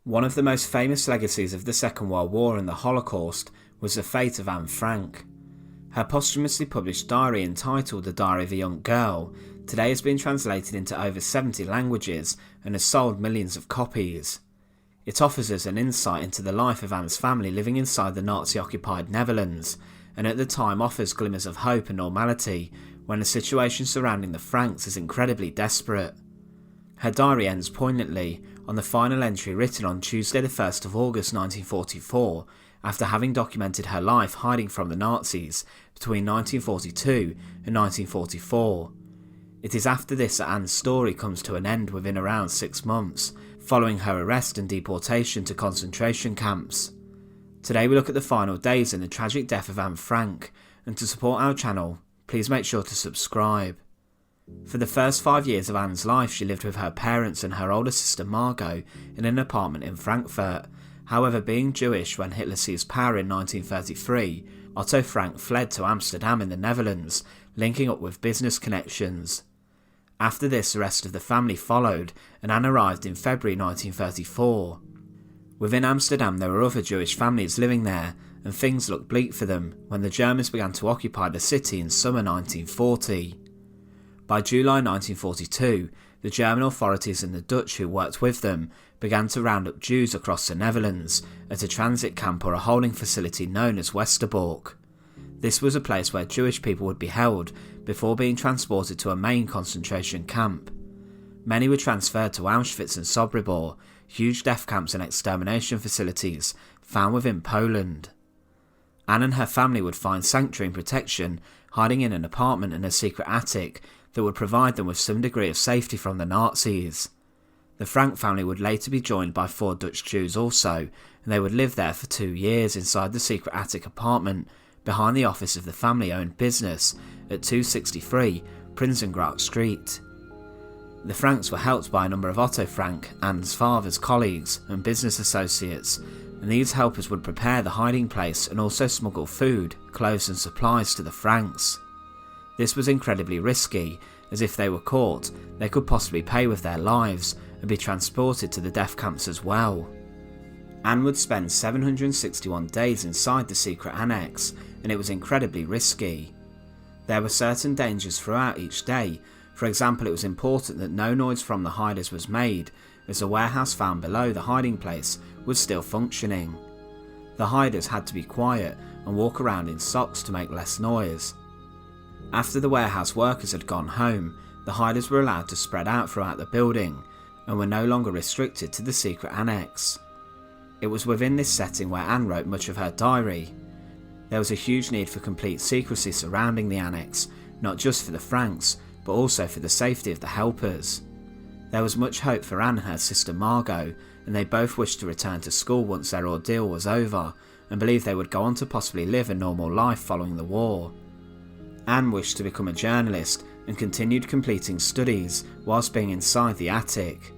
One of the most famous legacies of the Second World War and the Holocaust was the fate of Anne Frank. Her posthumously published diary, entitled The Diary of a Young Girl, today has been translated into over 70 languages and has sold millions of copies. It offers us an insight into the life of Anne's family living inside the Nazi-occupied Netherlands, and at the time offers glimmers of hope and normality when the situation surrounding the Franks is incredibly desperate. Her diary ends poignantly on the final entry written on Tuesday the 1st of August 1944, after having documented her life hiding from the Nazis between 1942 and 1944. It is after this that Anne's story comes to an end within around 6 months, following her arrest and deportation to concentration camps. Today we look at the final days and the tragic death of Anne Frank, and to support our channel, please make sure to subscribe. For the first 5 years of Anne's life, she lived with her parents and her older sister Margot in an apartment in Frankfurt. However, being Jewish when Hitler seized power in 1933, Otto Frank fled to Amsterdam in the Netherlands, linking up with business connections. After this, the rest of the family followed, and Anne arrived in February 1934. Within Amsterdam there were other Jewish families living there, and things looked bleak for them when the Germans began to occupy the city in summer 1940. By July 1942, the German authorities and the Dutch who worked with them began to round up Jews across the Netherlands at a transit camp or a holding facility known as Westerbork. This was a place where Jewish people would be held before being transported to a main concentration camp. Many were transferred to Auschwitz and Sobibor, huge death camps and extermination facilities found within Poland. Anne and her family would find sanctuary and protection hiding in an apartment in a secret attic that would provide them with some degree of safety from the Nazis. The Frank family would later be joined by 4 Dutch Jews also, and they would live there for 2 years inside the secret attic apartment behind the office of the family-owned business at 263 Prinsengracht Street. The Franks were helped by a number of Otto Frank, Anne's father's colleagues and business associates, and these helpers would prepare the hiding place and also smuggle food, clothes and supplies to the Franks. This was incredibly risky, as if they were caught, they could possibly pay with their lives and be transported to the death camps as well. Anne would spend 761 days inside the Secret Annex, and it was incredibly risky. There were certain dangers throughout each day. For example, it was important that no noise from the hiders was made, as the warehouse found below the hiding place was still functioning. The hiders had to be quiet and walk around in socks to make less noise. After the warehouse workers had gone home, the hiders were allowed to spread out throughout the building and were no longer restricted to the secret annex. It was within this setting where Anne wrote much of her diary. There was a huge need for complete secrecy surrounding the annex, not just for the Franks, but also for the safety of the helpers. There was much hope for Anne and her sister Margot, and they both wished to return to school once their ordeal was over, and believed they would go on to possibly live a normal life following the war. Anne wished to become a journalist and continued completing studies whilst being inside the attic.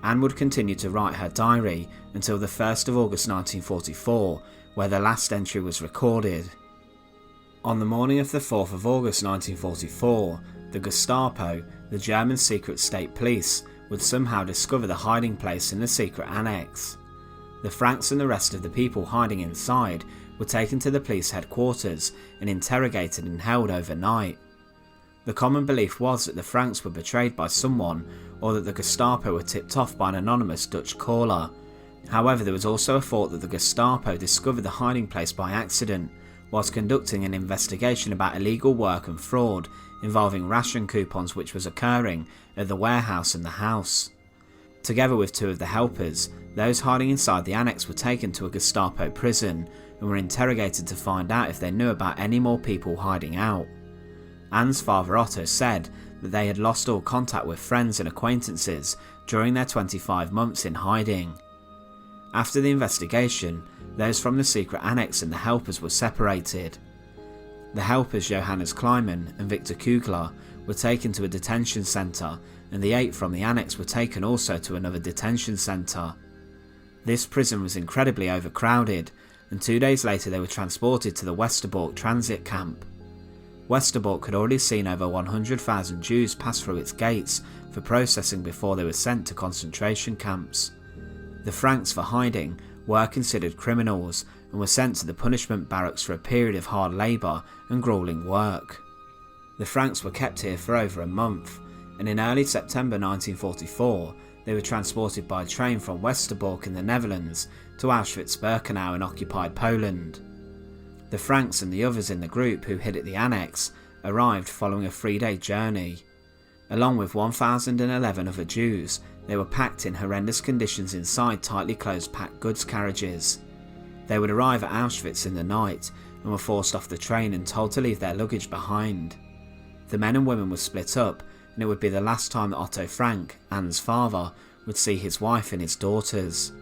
Anne would continue to write her diary until the 1st of August 1944, where the last entry was recorded. On the morning of the 4th of August 1944, the Gestapo, the German secret state police, would somehow discover the hiding place in the secret annex. The Franks and the rest of the people hiding inside were taken to the police headquarters and interrogated and held overnight. The common belief was that the Franks were betrayed by someone, or that the Gestapo were tipped off by an anonymous Dutch caller. However, there was also a thought that the Gestapo discovered the hiding place by accident, whilst conducting an investigation about illegal work and fraud involving ration coupons which was occurring at the warehouse and the house. Together with 2 of the helpers, those hiding inside the annex were taken to a Gestapo prison and were interrogated to find out if they knew about any more people hiding out. Anne's father Otto said that they had lost all contact with friends and acquaintances during their 25 months in hiding. After the investigation, those from the secret annex and the helpers were separated. The helpers Johannes Kleiman and Victor Kugler were taken to a detention centre, and the 8 from the annex were taken also to another detention centre. This prison was incredibly overcrowded, and 2 days later they were transported to the Westerbork transit camp. Westerbork had already seen over 100,000 Jews pass through its gates for processing before they were sent to concentration camps. The Franks for hiding were considered criminals and were sent to the punishment barracks for a period of hard labour and gruelling work. The Franks were kept here for over a month, and in early September 1944 they were transported by train from Westerbork in the Netherlands to Auschwitz-Birkenau in occupied Poland. The Franks and the others in the group who hid at the annex arrived following a 3-day journey. Along with 1,011 other Jews, they were packed in horrendous conditions inside tightly closed packed goods carriages. They would arrive at Auschwitz in the night and were forced off the train and told to leave their luggage behind. The men and women were split up, and it would be the last time that Otto Frank, Anne's father, would see his wife and his daughters.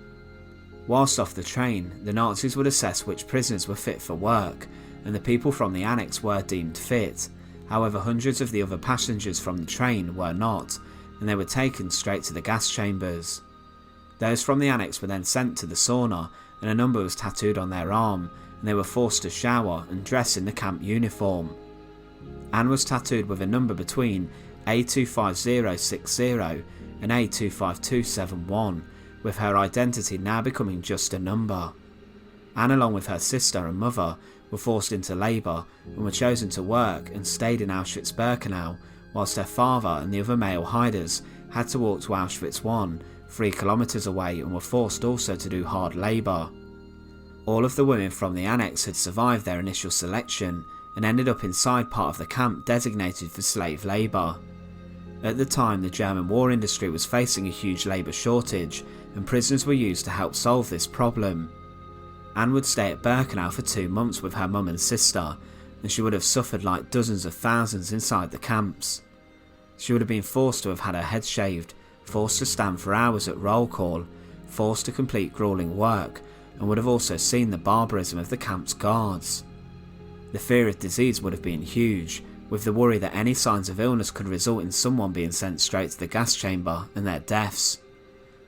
Whilst off the train, the Nazis would assess which prisoners were fit for work, and the people from the annex were deemed fit. However, hundreds of the other passengers from the train were not, and they were taken straight to the gas chambers. Those from the annex were then sent to the sauna, and a number was tattooed on their arm, and they were forced to shower and dress in the camp uniform. Anne was tattooed with a number between A25060 and A25271, with her identity now becoming just a number. Anne, along with her sister and mother, were forced into labour and were chosen to work and stayed in Auschwitz-Birkenau, whilst her father and the other male hiders had to walk to Auschwitz I, 3 kilometres away, and were forced also to do hard labour. All of the women from the annex had survived their initial selection and ended up inside part of the camp designated for slave labour. At the time, the German war industry was facing a huge labour shortage, and prisoners were used to help solve this problem. Anne would stay at Birkenau for 2 months with her mum and sister, and she would have suffered like dozens of thousands inside the camps. She would have been forced to have had her head shaved, forced to stand for hours at roll call, forced to complete gruelling work, and would have also seen the barbarism of the camp's guards. The fear of disease would have been huge, with the worry that any signs of illness could result in someone being sent straight to the gas chamber and their deaths.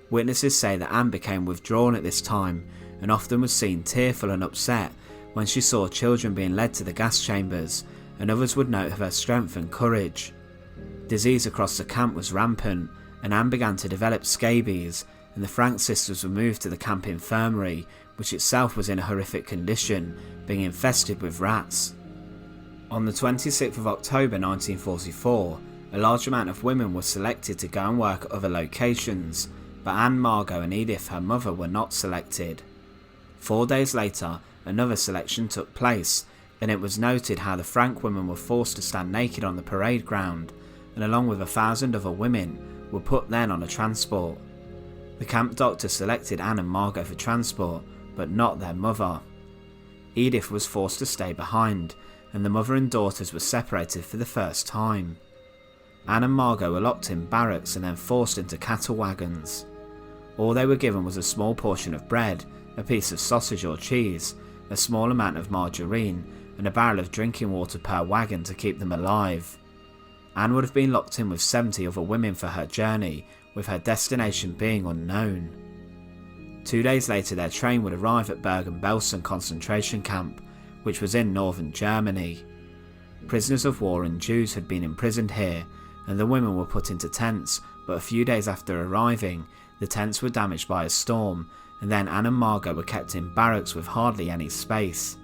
Witnesses say that Anne became withdrawn at this time and often was seen tearful and upset when she saw children being led to the gas chambers, and others would note of her strength and courage. Disease across the camp was rampant, and Anne began to develop scabies, and the Frank sisters were moved to the camp infirmary, which itself was in a horrific condition, being infested with rats. On the 26th of October 1944, a large amount of women were selected to go and work at other locations, but Anne, Margot and Edith, her mother, were not selected. 4 days later, another selection took place, and it was noted how the Frank women were forced to stand naked on the parade ground, and along with 1,000 other women, were put then on a transport. The camp doctor selected Anne and Margot for transport, but not their mother. Edith was forced to stay behind, and the mother and daughters were separated for the first time. Anne and Margot were locked in barracks and then forced into cattle wagons. All they were given was a small portion of bread, a piece of sausage or cheese, a small amount of margarine, and a barrel of drinking water per wagon to keep them alive. Anne would have been locked in with 70 other women for her journey, with her destination being unknown. 2 days later, their train would arrive at Bergen-Belsen Concentration Camp, which was in northern Germany. Prisoners of war and Jews had been imprisoned here, and the women were put into tents, but a few days after arriving, the tents were damaged by a storm, and then Anne and Margot were kept in barracks with hardly any space.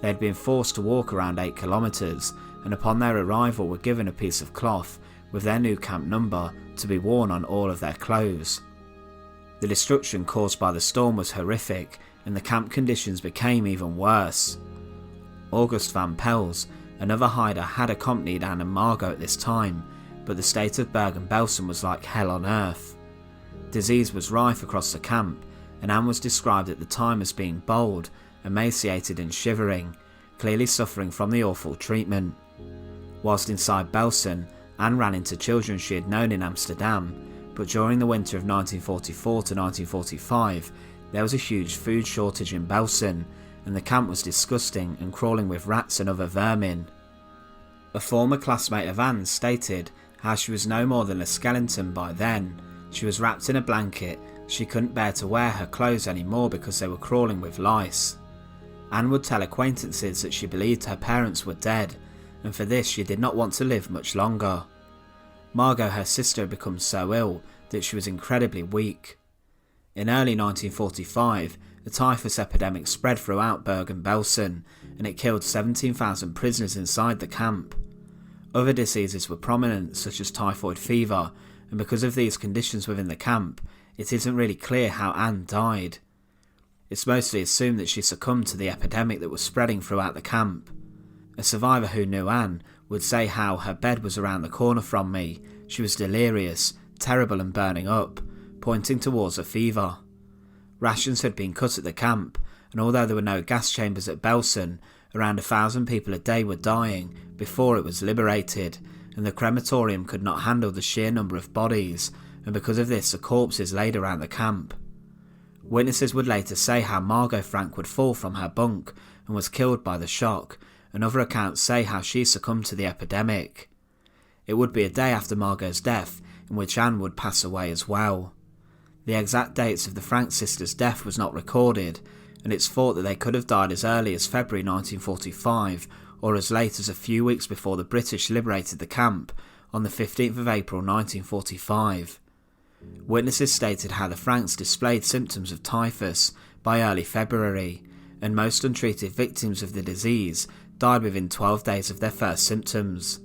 They had been forced to walk around 8 kilometres, and upon their arrival were given a piece of cloth with their new camp number to be worn on all of their clothes. The destruction caused by the storm was horrific, and the camp conditions became even worse. August van Pels, another hider, had accompanied Anne and Margot at this time, but the state of Bergen-Belsen was like hell on earth. Disease was rife across the camp, and Anne was described at the time as being bald, emaciated and shivering, clearly suffering from the awful treatment. Whilst inside Belsen, Anne ran into children she had known in Amsterdam, but during the winter of 1944 to 1945, there was a huge food shortage in Belsen, and the camp was disgusting and crawling with rats and other vermin. A former classmate of Anne's stated how she was no more than a skeleton by then. She was wrapped in a blanket, she couldn't bear to wear her clothes anymore because they were crawling with lice. Anne would tell acquaintances that she believed her parents were dead, and for this she did not want to live much longer. Margot, her sister, had become so ill that she was incredibly weak. In early 1945, the typhus epidemic spread throughout Bergen-Belsen, and it killed 17,000 prisoners inside the camp. Other diseases were prominent, such as typhoid fever, and because of these conditions within the camp, it isn't really clear how Anne died. It's mostly assumed that she succumbed to the epidemic that was spreading throughout the camp. A survivor who knew Anne would say how her bed was around the corner from me, she was delirious, terrible and burning up, pointing towards a fever. Rations had been cut at the camp, and although there were no gas chambers at Belsen, around 1,000 people a day were dying before it was liberated, and the crematorium could not handle the sheer number of bodies, and because of this the corpses laid around the camp. Witnesses would later say how Margot Frank would fall from her bunk and was killed by the shock, and other accounts say how she succumbed to the epidemic. It would be a day after Margot's death in which Anne would pass away as well. The exact dates of the Frank sisters' death was not recorded, and it's thought that they could have died as early as February 1945 or as late as a few weeks before the British liberated the camp on the 15th of April 1945. Witnesses stated how the Franks displayed symptoms of typhus by early February, and most untreated victims of the disease died within 12 days of their first symptoms.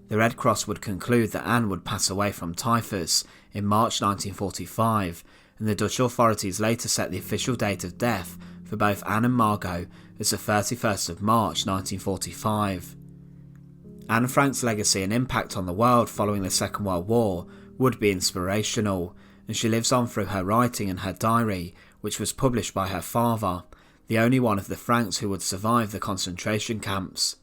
The Red Cross would conclude that Anne would pass away from typhus in March 1945, and the Dutch authorities later set the official date of death for both Anne and Margot as the 31st of March 1945. Anne Frank's legacy and impact on the world following the Second World War would be inspirational, and she lives on through her writing and her diary, which was published by her father, the only one of the Franks who would survive the concentration camps.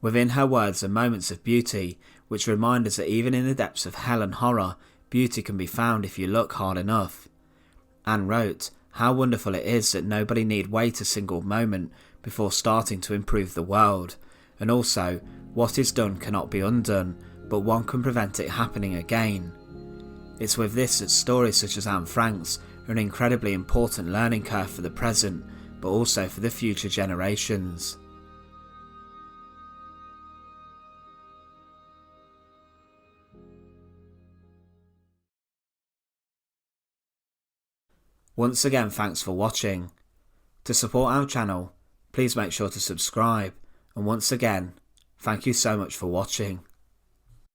Within her words are moments of beauty, which remind us that even in the depths of hell and horror, beauty can be found if you look hard enough. Anne wrote, "How wonderful it is that nobody need wait a single moment before starting to improve the world, and also, what is done cannot be undone, but one can prevent it happening again." It's with this that stories such as Anne Frank's are an incredibly important learning curve for the present, but also for the future generations. Once again, thanks for watching. To support our channel, please make sure to subscribe, and once again, thank you so much for watching.